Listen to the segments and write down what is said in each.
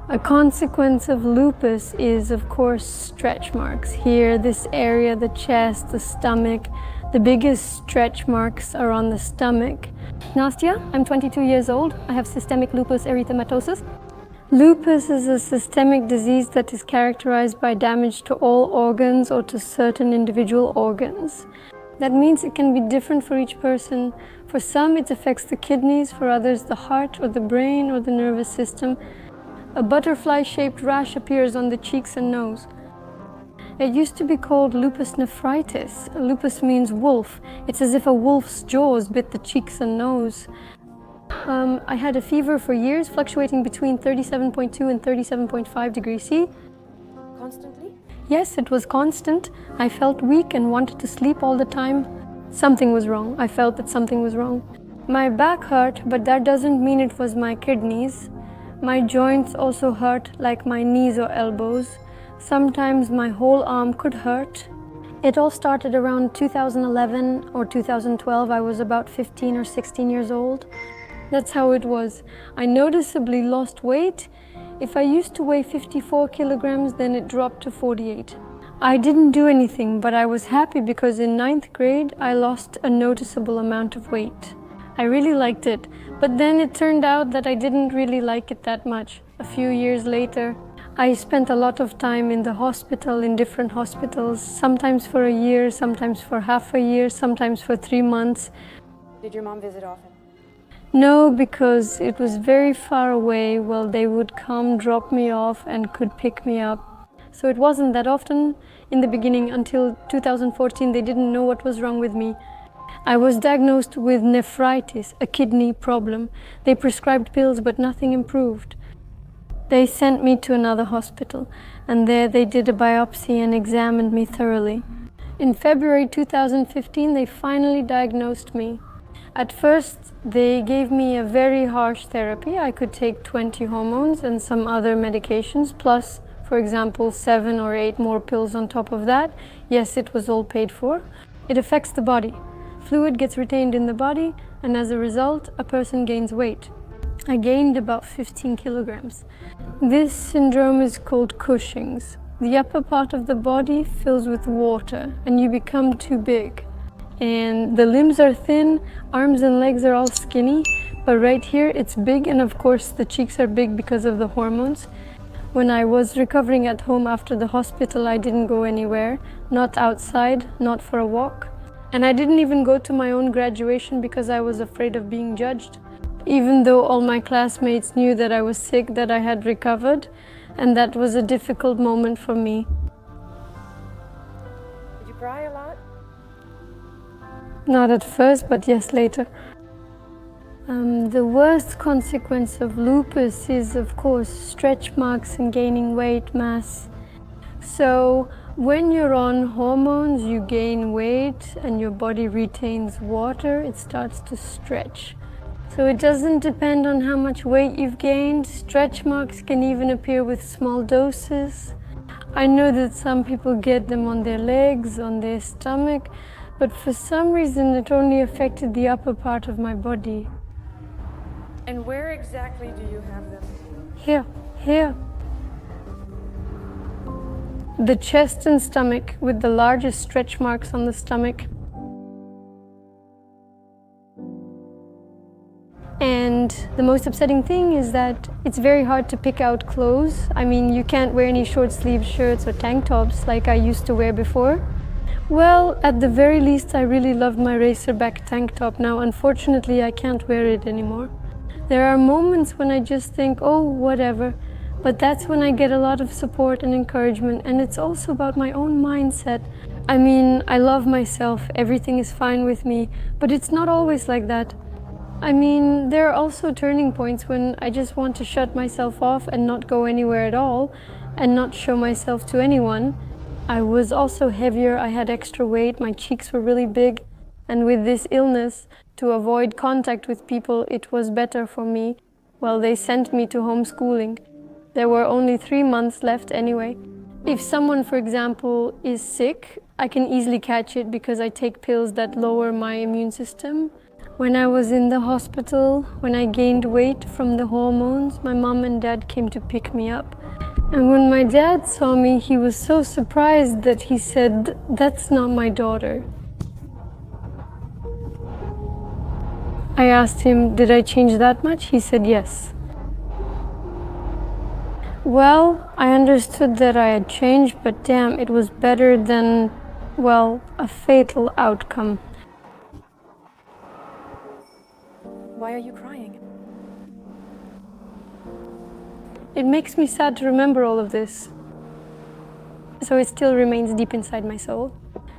A consequence of lupus is, of course, stretch marks. Here, this area, the chest, the stomach, the biggest stretch marks are on the stomach. Nastya, I'm 22 years old. I have systemic lupus erythematosus. Lupus is a systemic disease that is characterized by damage to all organs or to certain individual organs. That means it can be different for each person. For some, it affects the kidneys, for others, the heart or the brain or the nervous system. A butterfly-shaped rash appears on the cheeks and nose. It used to be called lupus nephritis. Lupus means wolf. It's as if a wolf's jaws bit the cheeks and nose. I had a fever for years, fluctuating between 37.2 and 37.5 degrees C. Constantly? Yes, it was constant. I felt weak and wanted to sleep all the time. Something was wrong. I felt that something was wrong. My back hurt, but that doesn't mean it was my kidneys. My joints also hurt, like my knees or elbows. Sometimes my whole arm could hurt. It all started around 2011 or 2012. I was about 15 or 16 years old. That's how it was. I noticeably lost weight. If I used to weigh 54 kilograms, then it dropped to 48. I didn't do anything, but I was happy because in 9th grade, I lost a noticeable amount of weight. I really liked it, but then it turned out that I didn't really like it that much. A few years later, I spent a lot of time in the hospital, in different hospitals, sometimes for a year, sometimes for half a year, sometimes for 3 months. Did your mom visit often? No, because it was very far away. Well, they would come, drop me off, and could pick me up. So it wasn't that often in the beginning. Until 2014, they didn't know what was wrong with me. I was diagnosed with nephritis, a kidney problem. They prescribed pills, but nothing improved. They sent me to another hospital, and there they did a biopsy and examined me thoroughly. In February 2015, they finally diagnosed me. At first, they gave me a very harsh therapy. I could take 20 hormones and some other medications, plus, for example, 7 or 8 more pills on top of that. Yes, it was all paid for. It affects the body. Fluid gets retained in the body, and as a result, a person gains weight. I gained about 15 kilograms. This syndrome is called Cushing's. The upper part of the body fills with water, and you become too big. And the limbs are thin, arms and legs are all skinny, but right here it's big, and of course the cheeks are big because of the hormones. When I was recovering at home after the hospital, I didn't go anywhere, not outside, not for a walk. And I didn't even go to my own graduation because I was afraid of being judged. Even though all my classmates knew that I was sick, that I had recovered, and that was a difficult moment for me. Did you cry a lot? Not at first, but yes, later. The worst consequence of lupus is, of course, stretch marks and gaining weight mass. So when you're on hormones, you gain weight and your body retains water, it starts to stretch. So it doesn't depend on how much weight you've gained. Stretch marks can even appear with small doses. I know that some people get them on their legs, on their stomach, but for some reason it only affected the upper part of my body. And where exactly do you have them? Here. The chest and stomach, with the largest stretch marks on the stomach. And the most upsetting thing is that it's very hard to pick out clothes. I mean, you can't wear any short-sleeved shirts or tank tops like I used to wear before. Well, at the very least, I really loved my racerback tank top. Now, unfortunately, I can't wear it anymore. There are moments when I just think, oh, whatever. But that's when I get a lot of support and encouragement, and it's also about my own mindset. I mean, I love myself, everything is fine with me, but it's not always like that. I mean, there are also turning points when I just want to shut myself off and not go anywhere at all, and not show myself to anyone. I was also heavier, I had extra weight, my cheeks were really big, and with this illness, to avoid contact with people, it was better for me. Well, they sent me to homeschooling. There were only 3 months left anyway. If someone, for example, is sick, I can easily catch it because I take pills that lower my immune system. When I was in the hospital, when I gained weight from the hormones, my mom and dad came to pick me up. And when my dad saw me, he was so surprised that he said, "That's not my daughter." I asked him, "Did I change that much?" He said, "Yes." Well, I understood that I had changed, but damn, it was better than, well, a fatal outcome. Why are you crying? It makes me sad to remember all of this. So it still remains deep inside my soul.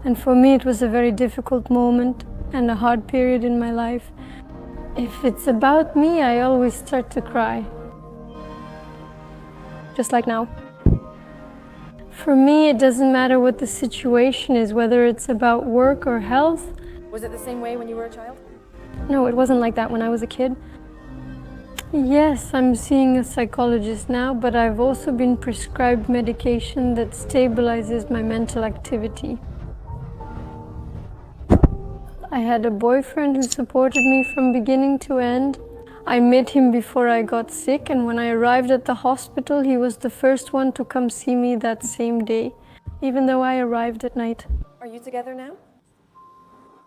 And for me, it was a very difficult moment and a hard period in my life. If it's about me, I always start to cry. Just like now. For me, it doesn't matter what the situation is, whether it's about work or health. Was it the same way when you were a child? No, it wasn't like that when I was a kid. Yes, I'm seeing a psychologist now, but I've also been prescribed medication that stabilizes my mental activity. I had a boyfriend who supported me from beginning to end. I met him before I got sick, and when I arrived at the hospital, he was the first one to come see me that same day, even though I arrived at night. Are you together now?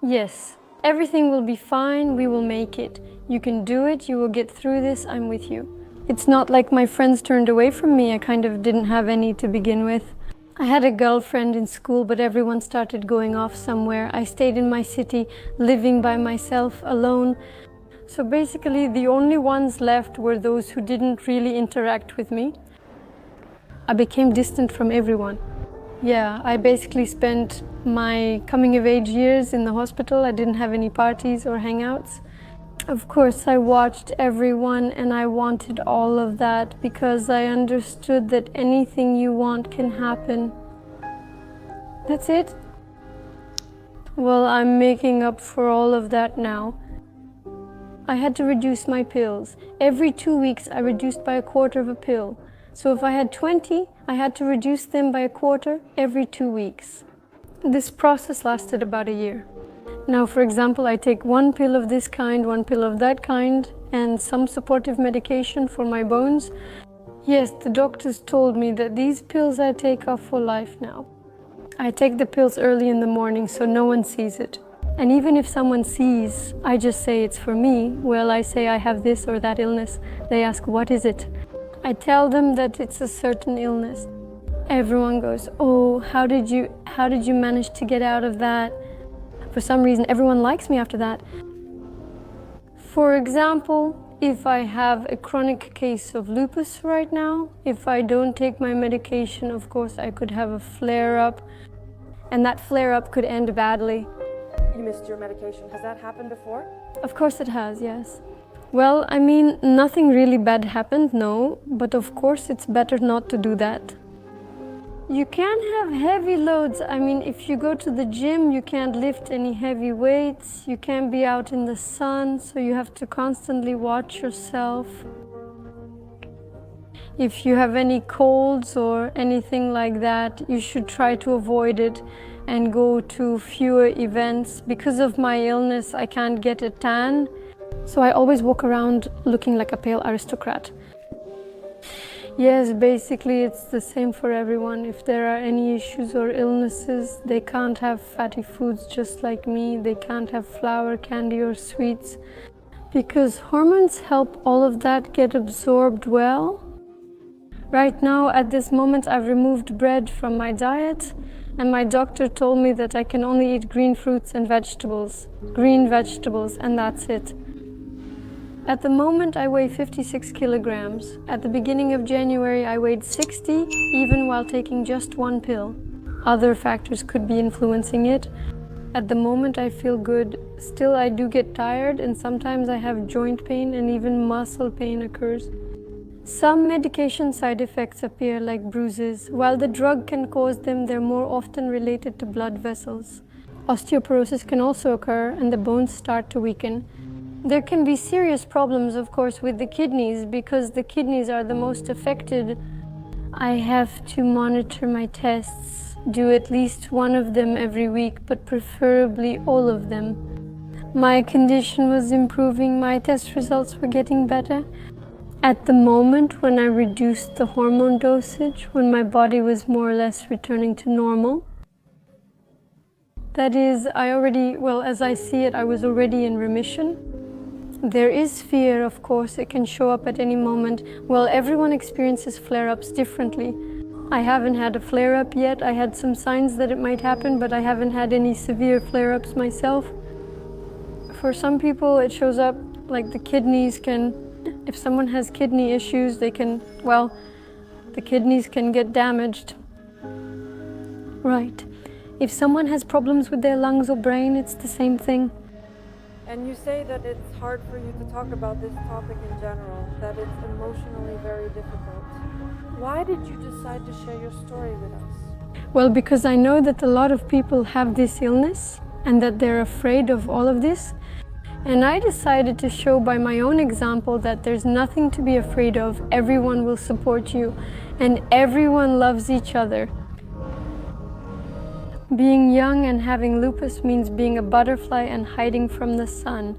Yes. Everything will be fine, we will make it. You can do it, you will get through this, I'm with you. It's not like my friends turned away from me, I kind of didn't have any to begin with. I had a girlfriend in school, but everyone started going off somewhere. I stayed in my city, living by myself, alone. So basically, the only ones left were those who didn't really interact with me. I became distant from everyone. Yeah, I basically spent my coming-of-age years in the hospital. I didn't have any parties or hangouts. Of course, I watched everyone and I wanted all of that because I understood that anything you want can happen. That's it. Well, I'm making up for all of that now. I had to reduce my pills. Every 2 weeks, I reduced by a quarter of a pill. So if I had 20, I had to reduce them by a quarter every 2 weeks. This process lasted about a year. Now, for example, I take one pill of this kind, one pill of that kind, and some supportive medication for my bones. Yes, the doctors told me that these pills I take are for life now. I take the pills early in the morning so no one sees it. And even if someone sees, I just say it's for me. Well, I say I have this or that illness. They ask, what is it? I tell them that it's a certain illness. Everyone goes, oh, how did you manage to get out of that? For some reason, everyone likes me after that. For example, if I have a chronic case of lupus right now, if I don't take my medication, of course, I could have a flare-up, and that flare-up could end badly. You missed your medication. Has that happened before? Of course it has, yes. Well, I mean, nothing really bad happened, no, but of course it's better not to do that. You can't have heavy loads. I mean, if you go to the gym, you can't lift any heavy weights. You can't be out in the sun, so you have to constantly watch yourself. If you have any colds or anything like that, you should try to avoid it and go to fewer events. Because of my illness, I can't get a tan, so I always walk around looking like a pale aristocrat. Yes, basically it's the same for everyone. If there are any issues or illnesses, they can't have fatty foods just like me. They can't have flour, candy or sweets, because hormones help all of that get absorbed well. Right now, at this moment, I've removed bread from my diet, and my doctor told me that I can only eat green fruits and vegetables, and that's it. At the moment, I weigh 56 kilograms. At the beginning of January, I weighed 60, even while taking just one pill. Other factors could be influencing it. At the moment, I feel good. Still, I do get tired, and sometimes I have joint pain and even muscle pain occurs. Some medication side effects appear like bruises. While the drug can cause them, they're more often related to blood vessels. Osteoporosis can also occur, and the bones start to weaken. There can be serious problems, of course, with the kidneys because the kidneys are the most affected. I have to monitor my tests, do at least one of them every week, but preferably all of them. My condition was improving, my test results were getting better. At the moment when I reduced the hormone dosage, when my body was more or less returning to normal, that is, as I see it, I was already in remission. There is fear, of course, it can show up at any moment. Well, everyone experiences flare-ups differently. I haven't had a flare-up yet. I had some signs that it might happen, but I haven't had any severe flare-ups myself. For some people, it shows up like the kidneys can, if someone has kidney issues, the kidneys can get damaged. Right. If someone has problems with their lungs or brain, it's the same thing. And you say that it's hard for you to talk about this topic in general, that it's emotionally very difficult. Why did you decide to share your story with us? Well, because I know that a lot of people have this illness and that they're afraid of all of this. And I decided to show by my own example that there's nothing to be afraid of. Everyone will support you and everyone loves each other. Being young and having lupus means being a butterfly and hiding from the sun.